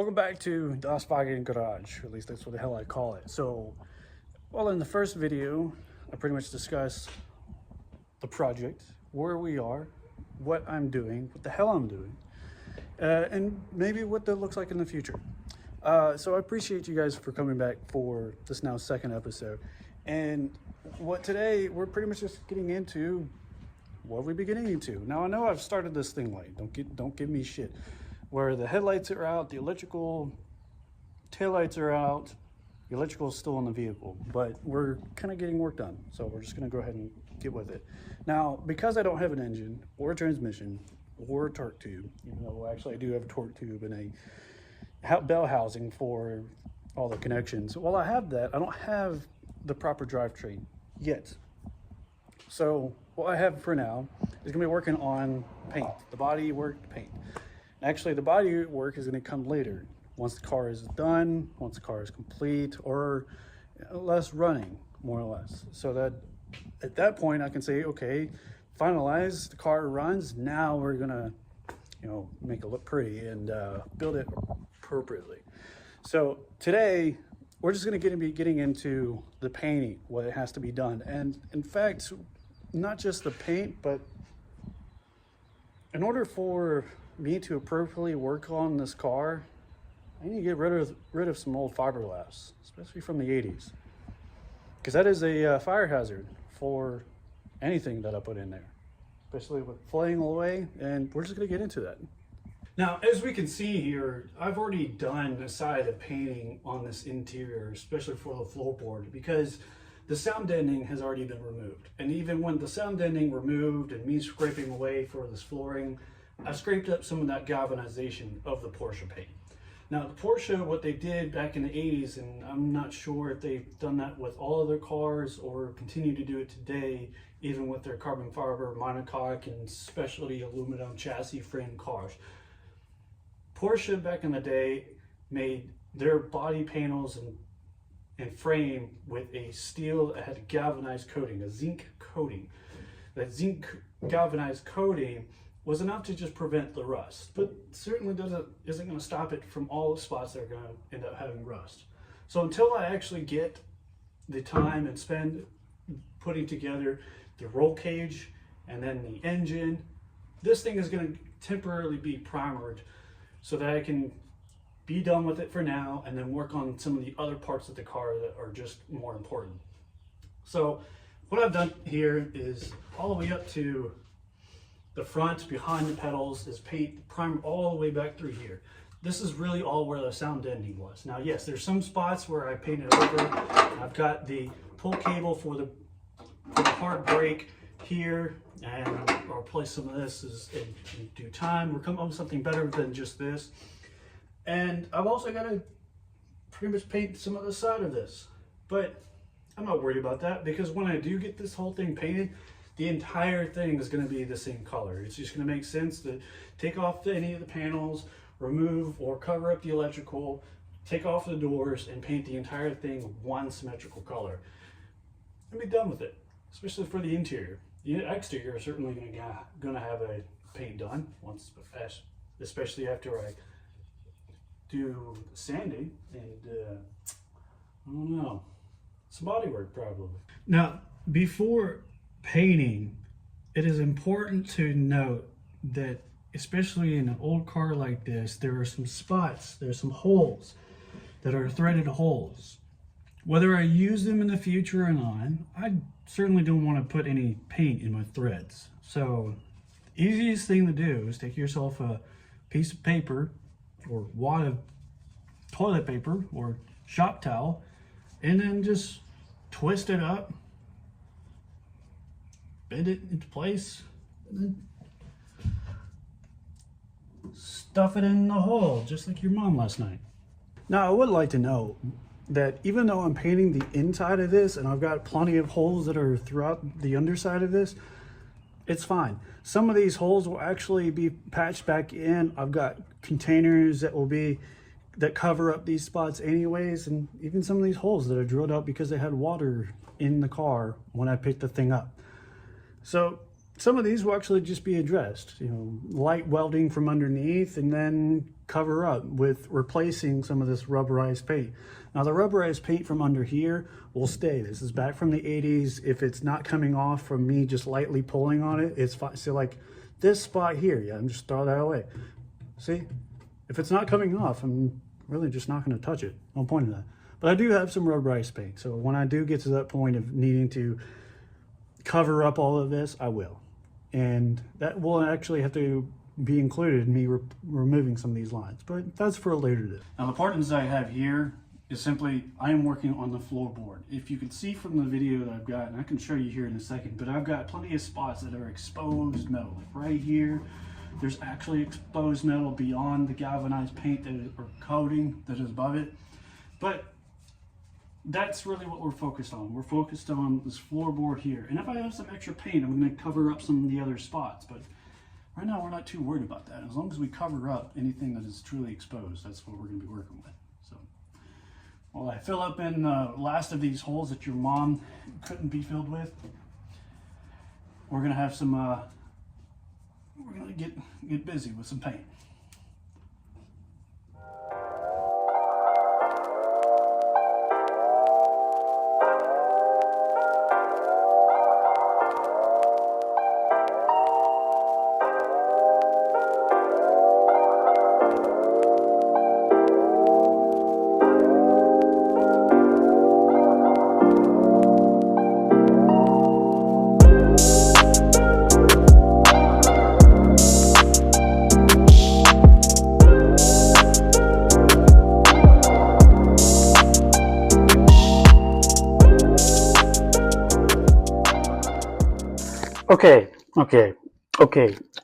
Welcome back to Das Wagen Garage, or at least that's what the hell I call it. So, well, in the first video, I pretty much discussed the project, where we are, what I'm doing, what the hell I'm doing, and maybe what that looks like in the future. So I appreciate you guys for coming back for this now second episode. And what today, we're pretty much just getting into what we be getting into. Now, I know I've started this thing late. Don't give me shit. Where the headlights are out, the electrical taillights are out, the electrical is still in the vehicle, but we're kind of getting work done. So we're just gonna go ahead and get with it. Now, because I don't have an engine or a transmission or a torque tube, even though actually I do have a torque tube and a bell housing for all the connections. While I have that, I don't have the proper drivetrain yet. So what I have for now is gonna be working on paint, the body work, paint. Actually, the body work is going to come later, once the car is done, once the car is complete, or less running, more or less. So that at that point, I can say, okay, finalize, the car runs, now we're going to, make it look pretty and build it appropriately. So today, we're just going to be getting into the painting, what it has to be done. And in fact, not just the paint, but in order for me to appropriately work on this car, I need to get rid of some old fiberglass, especially from the 80s, because that is a fire hazard for anything that I put in there, especially with flaying away, and we're just going to get into that. Now, as we can see here, I've already done a side of painting on this interior, especially for the floorboard, because the sound deadening has already been removed. And even when the sound deadening removed and me scraping away for this flooring, I scraped up some of that galvanization of the Porsche paint. Now, the Porsche, what they did back in the 80s, and I'm not sure if they've done that with all of their cars or continue to do it today, even with their carbon fiber, monocoque, and specialty aluminum chassis frame cars. Porsche back in the day made their body panels and frame with a steel that had a galvanized coating, a zinc coating. That zinc galvanized coating was enough to just prevent the rust, but certainly isn't going to stop it from all the spots that are going to end up having rust. So until I actually get the time and spend putting together the roll cage and then the engine, this thing is going to temporarily be primered so that I can be done with it for now and then work on some of the other parts of the car that are just more important. So what I've done here is all the way up to the front, behind the pedals, is paint primer all the way back through here. This is really all where the sound deadening was. Now, yes, there's some spots where I painted over. I've got the pull cable for the hard brake here, and I'll replace some of this in due time. We're coming up with something better than just this. And I've also got to pretty much paint some of the side of this. But I'm not worried about that, because when I do get this whole thing painted, the entire thing is going to be the same color. It's just going to make sense to take off any of the panels, remove or cover up the electrical, take off the doors, and paint the entire thing one symmetrical color. And be done with it, especially for the interior. The exterior is certainly going to have a paint done once, especially after I do sanding and I don't know, some body work probably. Now, before painting, it is important to note that especially in an old car like this, there are some spots, there's some holes that are threaded holes. Whether I use them in the future or not, I certainly don't want to put any paint in my threads. So the easiest thing to do is take yourself a piece of paper or wad of toilet paper or shop towel and then just twist it up, bend it into place, and then stuff it in the hole, just like your mom last night. Now, I would like to note that even though I'm painting the inside of this and I've got plenty of holes that are throughout the underside of this, it's fine. Some of these holes will actually be patched back in. I've got containers that cover up these spots anyways, and even some of these holes that are drilled out because they had water in the car when I picked the thing up. So some of these will actually just be addressed, light welding from underneath and then cover up with replacing some of this rubberized paint. Now the rubberized paint from under here will stay. This is back from the 80s. If it's not coming off from me just lightly pulling on it, it's fine. So like this spot here, yeah, I'm just throw that away. See, if it's not coming off, I'm really just not going to touch it. No point in that. But I do have some rubberized paint. So when I do get to that point of needing to cover up all of this, I will. And that will actually have to be included in me removing some of these lines, but that's for a later day. Now the partings I have here is simply, I am working on the floorboard. If you can see from the video that I've got, and I can show you here in a second, but I've got plenty of spots that are exposed metal. Like right here, there's actually exposed metal beyond the galvanized paint or coating that is above it. But that's really what we're focused on. We're focused on this floorboard here. And if I have some extra paint, I'm going to cover up some of the other spots. But right now, we're not too worried about that. As long as we cover up anything that is truly exposed, that's what we're going to be working with. So, while I fill up in the last of these holes that your mom couldn't be filled with, we're going to have some, we're going to get busy with some paint.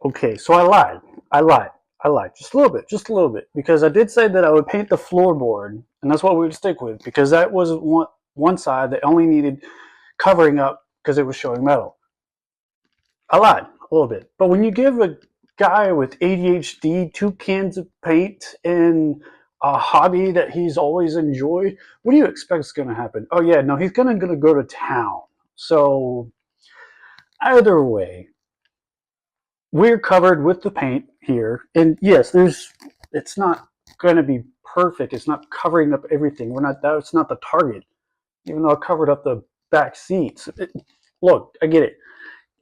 Okay. So I lied. Just a little bit, because I did say that I would paint the floorboard, and that's what we would stick with, because that was one side that only needed covering up because it was showing metal. I lied a little bit, but when you give a guy with ADHD 2 cans of paint and a hobby that he's always enjoyed, what do you expect is going to happen? Oh yeah, no, he's gonna go to town. So either way, we're covered with the paint here, and yes, it's not going to be perfect. It's not covering up everything. That's not the target. Even though I covered up the back seats, look, I get it.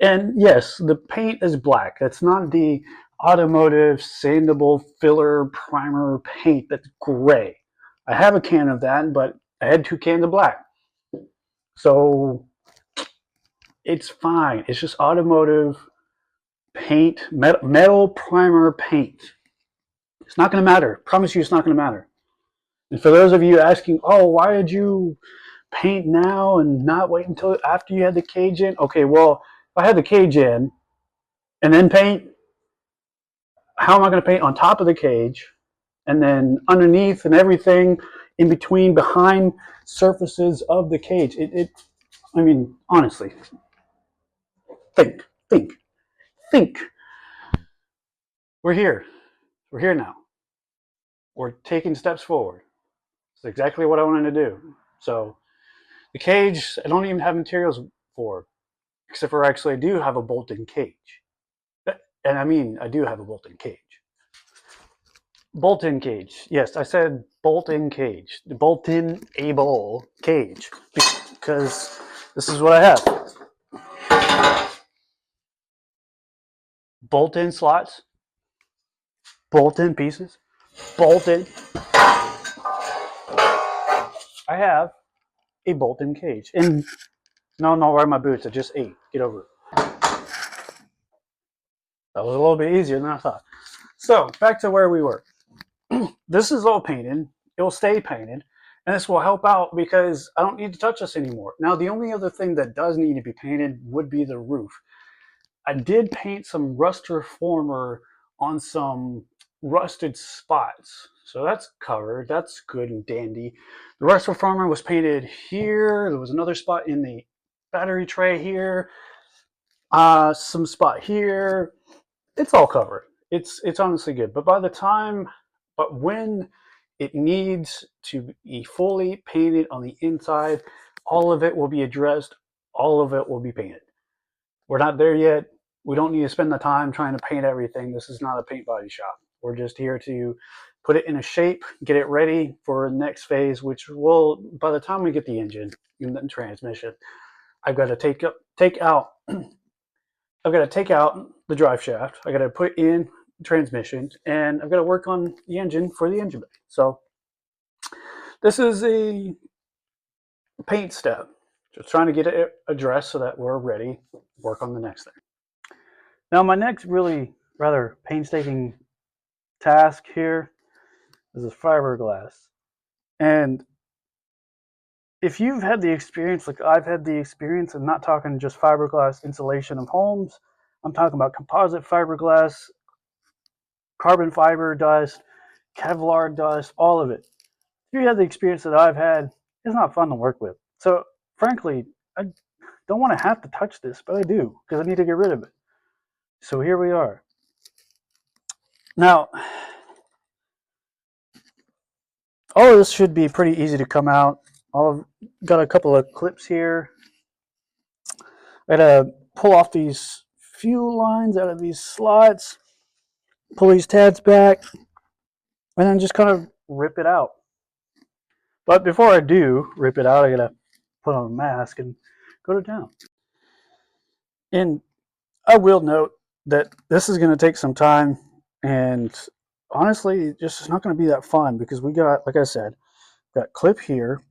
And yes, the paint is black. That's not the automotive sandable filler primer paint that's gray. I have a can of that, but I had 2 cans of black, so it's fine. It's just automotive paint, metal primer paint. It's not going to matter. I promise you, it's not going to matter. And for those of you asking, oh, why did you paint now and not wait until after you had the cage in? Okay, well, if I had the cage in and then paint, how am I going to paint on top of the cage and then underneath and everything in between, behind surfaces of the cage? I mean, honestly, think. We're here. We're here now. We're taking steps forward. It's exactly what I wanted to do. So the cage, I don't even have materials for, except for actually I do have a bolt-in cage. And I mean, I do have a bolt-in cage. Bolt-in cage. Yes, I said bolt-in cage. The bolt-in able cage. Because this is what I have. Bolt-in slots. Bolt-in pieces. Bolt-in. I have a bolt-in cage. And no, wear my boots. I just ate. Get over it. That was a little bit easier than I thought. So, back to where we were. This is all painted. It will stay painted. And this will help out because I don't need to touch this anymore. Now, the only other thing that does need to be painted would be the roof. I did paint some rust reformer on some rusted spots. So that's covered. That's good and dandy. The rust reformer was painted here. There was another spot in the battery tray here. Some spot here. It's all covered. It's honestly good. But when it needs to be fully painted on the inside, all of it will be addressed. All of it will be painted. We're not there yet. We don't need to spend the time trying to paint everything. This is not a paint body shop. We're just here to put it in a shape, get it ready for the next phase, which will, by the time we get the engine and the transmission, I've got to take out I've got to take out the drive shaft. I got to put in transmission, and I've got to work on the engine for the engine bay. So this is a paint step. Just trying to get it addressed so that we're ready to work on the next thing. Now, my next really rather painstaking task here is this fiberglass. And if you've had the experience like I've had the experience, I'm not talking just fiberglass insulation of homes. I'm talking about composite fiberglass, carbon fiber dust, Kevlar dust, all of it. If you had the experience that I've had, it's not fun to work with. So frankly, I don't want to have to touch this, but I do because I need to get rid of it. So here we are. Now, all of this should be pretty easy to come out. I've got a couple of clips here. I gotta pull off these fuel lines out of these slots, pull these tabs back, and then just kind of rip it out. But before I do rip it out, I gotta put on a mask and go to town. And I will note that this is gonna take some time, and honestly, just it's not gonna be that fun because we got, like I said, got clip here,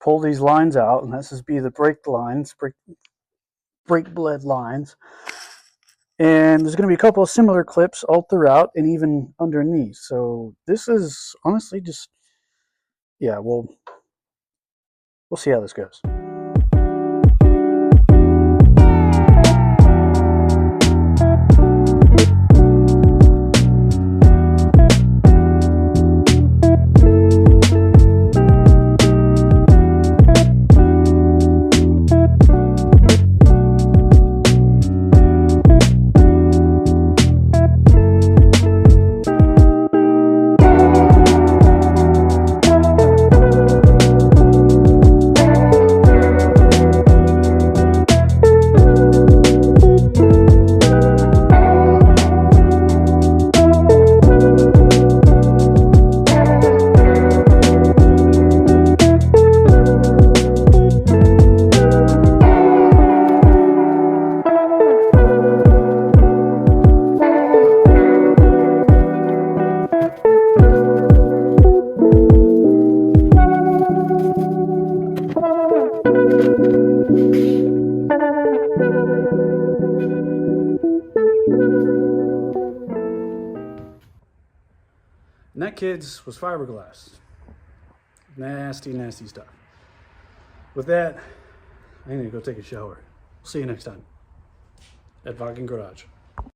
pull these lines out, and this is be the brake lines, brake bled lines. And there's going to be a couple of similar clips all throughout and even underneath. So this is honestly just, yeah, we'll see how this goes. And that, kids, was fiberglass. Nasty, nasty stuff. With that, I'm gonna go take a shower. See you next time at Wagen Garage.